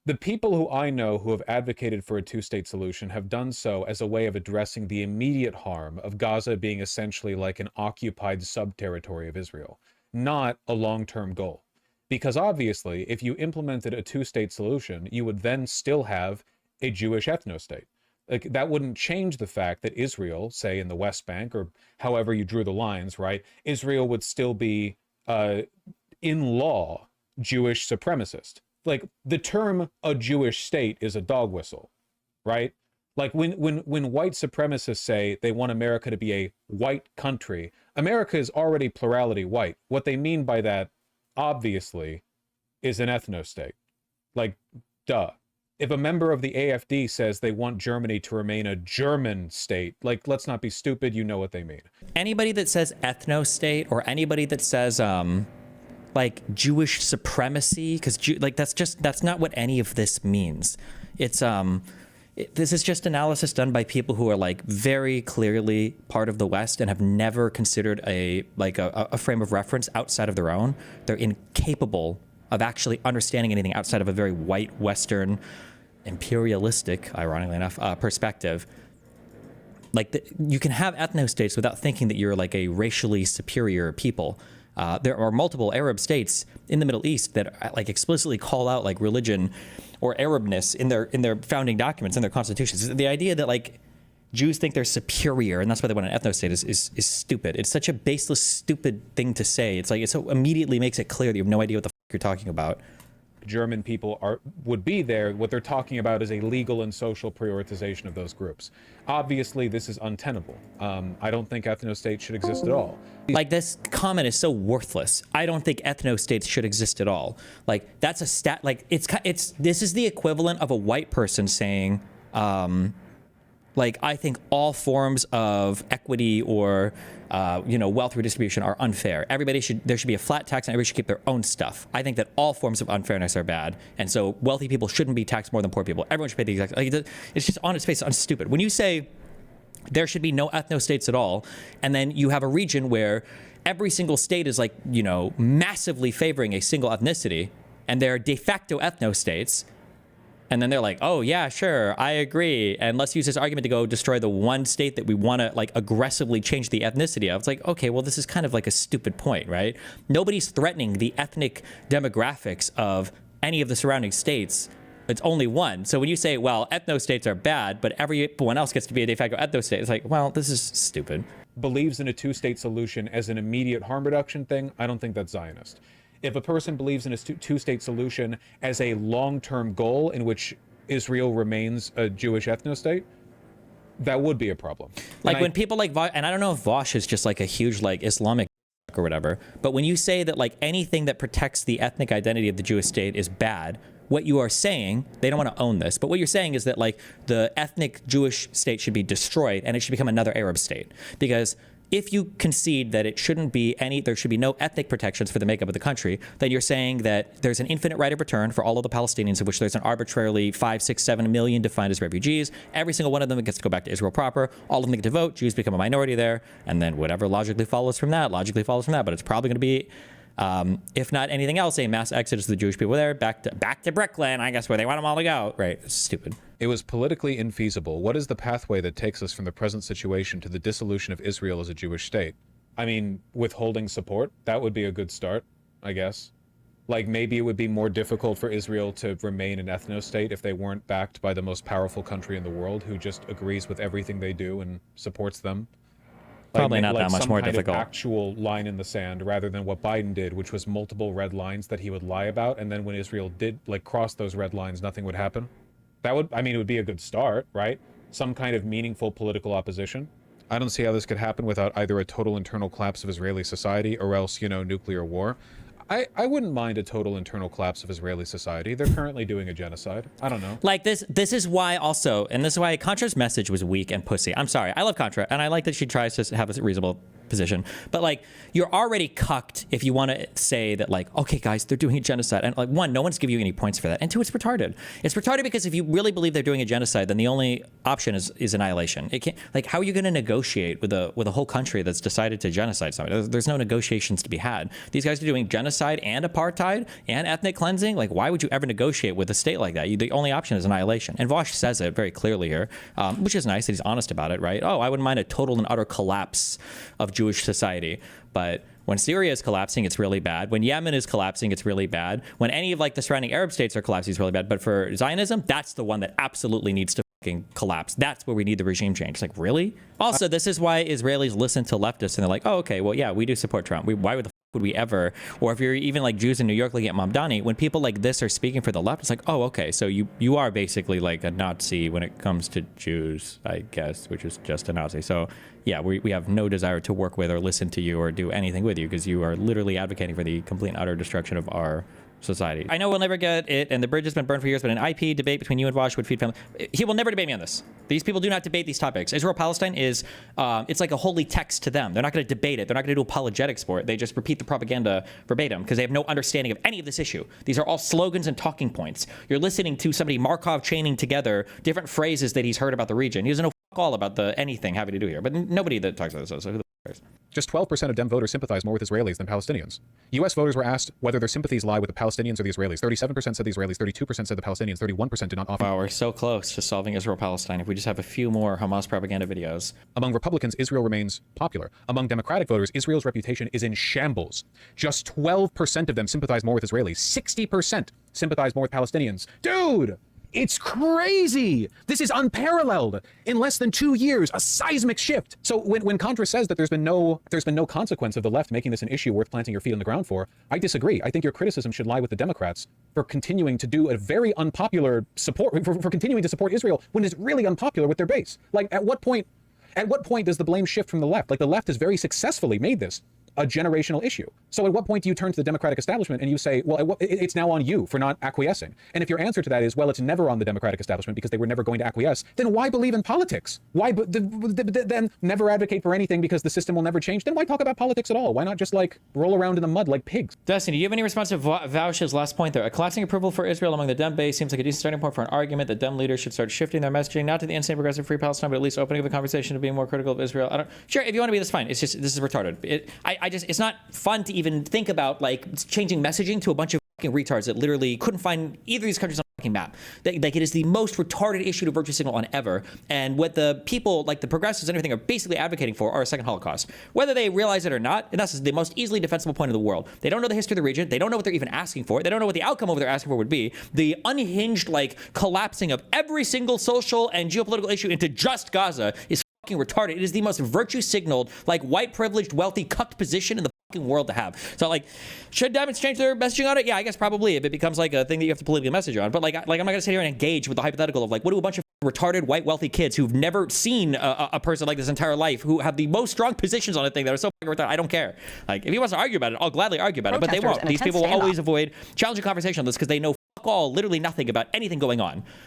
The people who I know who have advocated for a two-state solution have done so as a way of addressing the immediate harm of Gaza being essentially like an occupied sub-territory of Israel, not a long-term goal. Because obviously, if you implemented a two-state solution, you would then still have a Jewish ethnostate. Like, that wouldn't change the fact that Israel, say in the West Bank, or however you drew the lines, right? Israel would still be, in law, Jewish supremacist. Like, the term a Jewish state is a dog whistle, right? Like when white supremacists say they want America to be a white country, America is already plurality white. What they mean by that, obviously, is an ethnostate. Like, duh. If a member of the AfD says they want Germany to remain a German state, like, let's not be stupid, you know what they mean. Anybody that says ethnostate, or anybody that says like Jewish supremacy, because like that's not what any of this means. It's this is just analysis done by people who are like very clearly part of the West and have never considered a frame of reference outside of their own. They're incapable of actually understanding anything outside of a very white Western imperialistic, ironically enough, perspective. Like, you can have ethnostates without thinking that you're like a racially superior people. There are multiple Arab states in the Middle East that like explicitly call out like religion or Arabness in their founding documents, in their constitutions. The idea that like Jews think they're superior and that's why they want an ethnostate is stupid. It's such a baseless, stupid thing to say. It's like, it so immediately makes it clear that you have no idea what the you're talking about. German people would be there. What they're talking about is a legal and social prioritization of those groups. Obviously, this is untenable. I don't think ethnostates should exist at all. Like, this comment is so worthless. I don't think ethnostates should exist at all. Like, that's a stat. Like, this is the equivalent of a white person saying, like, I think all forms of equity or wealth redistribution are unfair. There should be a flat tax and everybody should keep their own stuff. I think that all forms of unfairness are bad. And so wealthy people shouldn't be taxed more than poor people. Everyone should pay the exact, like, it's just on its face, it's stupid. When you say there should be no ethnostates at all, and then you have a region where every single state is like, massively favoring a single ethnicity, and they're de facto ethnostates, and then they're like, oh, yeah, sure, I agree. And let's use this argument to go destroy the one state that we want to like aggressively change the ethnicity of. It's like, okay, well, this is kind of like a stupid point, right? Nobody's threatening the ethnic demographics of any of the surrounding states. It's only one. So when you say, well, ethnostates are bad, but everyone else gets to be a de facto ethnostate, it's like, well, this is stupid. Believes in a two-state solution as an immediate harm reduction thing, I don't think that's Zionist. If a person believes in a two-state solution as a long-term goal in which Israel remains a Jewish ethnostate, that would be a problem. Like, when people like, and I don't know if Vosh is just like a huge like Islamic or whatever, but when you say that like anything that protects the ethnic identity of the Jewish state is bad, what you are saying, they don't want to own this, but what you're saying is that like the ethnic Jewish state should be destroyed and it should become another Arab state. Because if you concede that it shouldn't be there should be no ethnic protections for the makeup of the country, then you're saying that there's an infinite right of return for all of the Palestinians, of which there's an arbitrarily 5, 6, 7 million defined as refugees. Every single one of them gets to go back to Israel proper. All of them get to vote. Jews become a minority there. And then whatever logically follows from that. But it's probably going to be, if not anything else, a mass exodus of the Jewish people there, back to Brooklyn, I guess, where they want them all to go. Right. It's stupid. It was politically infeasible. What is the pathway that takes us from the present situation to the dissolution of Israel as a Jewish state? I mean, withholding support, that would be a good start, I guess. Like, maybe it would be more difficult for Israel to remain an ethno-state if they weren't backed by the most powerful country in the world who just agrees with everything they do and supports them. Probably not that much more difficult. Actual line in the sand rather than what Biden did, which was multiple red lines that he would lie about, and then when Israel did like cross those red lines, nothing would happen. That would, I mean, it would be a good start, right? Some kind of meaningful political opposition. I don't see how this could happen without either a total internal collapse of Israeli society or else, nuclear war. I wouldn't mind a total internal collapse of Israeli society. They're currently doing a genocide. I don't know. Like, this is why also, and this is why Contra's message was weak and pussy. I'm sorry. I love Contra, and I like that she tries to have a reasonable position. But like, you're already cucked if you want to say that like, okay, guys, they're doing a genocide. And like, one, no one's giving you any points for that. And two, it's retarded. It's retarded because if you really believe they're doing a genocide, then the only option is annihilation. It can't, like, how are you going to negotiate with a whole country that's decided to genocide somebody? There's no negotiations to be had. These guys are doing genocide and apartheid and ethnic cleansing. Like, why would you ever negotiate with a state like that? The only option is annihilation. And Vosh says it very clearly here, which is nice that he's honest about it, right? Oh, I wouldn't mind a total and utter collapse of Jewish society. But when Syria is collapsing, it's really bad. When Yemen is collapsing, it's really bad. When any of like the surrounding Arab states are collapsing, it's really bad. But for Zionism, that's the one that absolutely needs to fucking collapse. That's where we need the regime change. It's like, really? Also, this is why Israelis listen to leftists and they're like, oh, okay, well, yeah, we do support Trump. Why would the would we ever? Or if you're even like Jews in New York looking at Mamdani, when people like this are speaking for the left, it's like, oh, okay, so you are basically like a Nazi when it comes to Jews, I guess, which is just a Nazi. So yeah, we have no desire to work with or listen to you or do anything with you because you are literally advocating for the complete and utter destruction of our society. I know we'll never get it, and the bridge has been burned for years, but an IP debate between you and Vosh would feed family. He will never debate me on this. These people do not debate these topics. Israel-Palestine is, it's like a holy text to them. They're not going to debate it. They're not going to do apologetics for it. They just repeat the propaganda verbatim because they have no understanding of any of this issue. These are all slogans and talking points. You're listening to somebody Markov chaining together different phrases that he's heard about the region. He doesn't know all about anything having to do here, but nobody that talks about this, so who the cares? Just 12% of Dem voters sympathize more with Israelis than Palestinians. U.S. voters were asked whether their sympathies lie with the Palestinians or the Israelis. 37% said the Israelis, 32% said the Palestinians, 31% did not offer. Wow, we're so close to solving Israel-Palestine if we just have a few more Hamas propaganda videos. Among Republicans, Israel remains popular. Among Democratic voters, Israel's reputation is in shambles. Just 12% of them sympathize more with Israelis. 60% sympathize more with Palestinians. Dude! It's crazy. This is unparalleled. In less than 2 years, a seismic shift. So when Contra says that there's been no consequence of the left making this an issue worth planting your feet on the ground for, I disagree. I think your criticism should lie with the Democrats for continuing to do a very unpopular support, for continuing to support Israel when it's really unpopular with their base. Like, at what point does the blame shift from the left? Like, the left has very successfully made this a generational issue. So at what point do you turn to the Democratic establishment and you say, well, it's now on you for not acquiescing? And if your answer to that is, well, it's never on the Democratic establishment because they were never going to acquiesce, then why believe in politics? Why then never advocate for anything because the system will never change? Then why talk about politics at all? Why not just like roll around in the mud like pigs? Dustin, do you have any response to Vaush's last point there? A collapsing approval for Israel among the Dem base seems like a decent starting point for an argument that Dem leaders should start shifting their messaging, not to the insane progressive free Palestine, but at least opening up the conversation to being more critical of Israel. Sure, if you want to be, that's fine. It's just, this is retarded. It's not fun to even think about like changing messaging to a bunch of fucking retards that literally couldn't find either of these countries on the fucking map. Like, it is the most retarded issue to virtue signal on ever. And what the people, like the progressives and everything, are basically advocating for are a second Holocaust. Whether they realize it or not, and that's the most easily defensible point in the world. They don't know the history of the region. They don't know what they're even asking for. They don't know what the outcome of what they're asking for would be. The unhinged, like, collapsing of every single social and geopolitical issue into just Gaza is fucking retarded. It is the most virtue signaled, like, white privileged, wealthy, cucked position in the world to have. So like, should Democrats change their messaging on it? Yeah, I guess probably, if it becomes like a thing that you have to politically message on. But like I'm not gonna sit here and engage with the hypothetical of like, what do a bunch of retarded white wealthy kids who've never seen a person like this entire life, who have the most strong positions on a thing that are so retarded, I don't care. Like, if he wants to argue about it, I'll gladly argue about it, but they won't. These people will always avoid challenging conversation on this because they know fuck all, literally nothing about anything going on.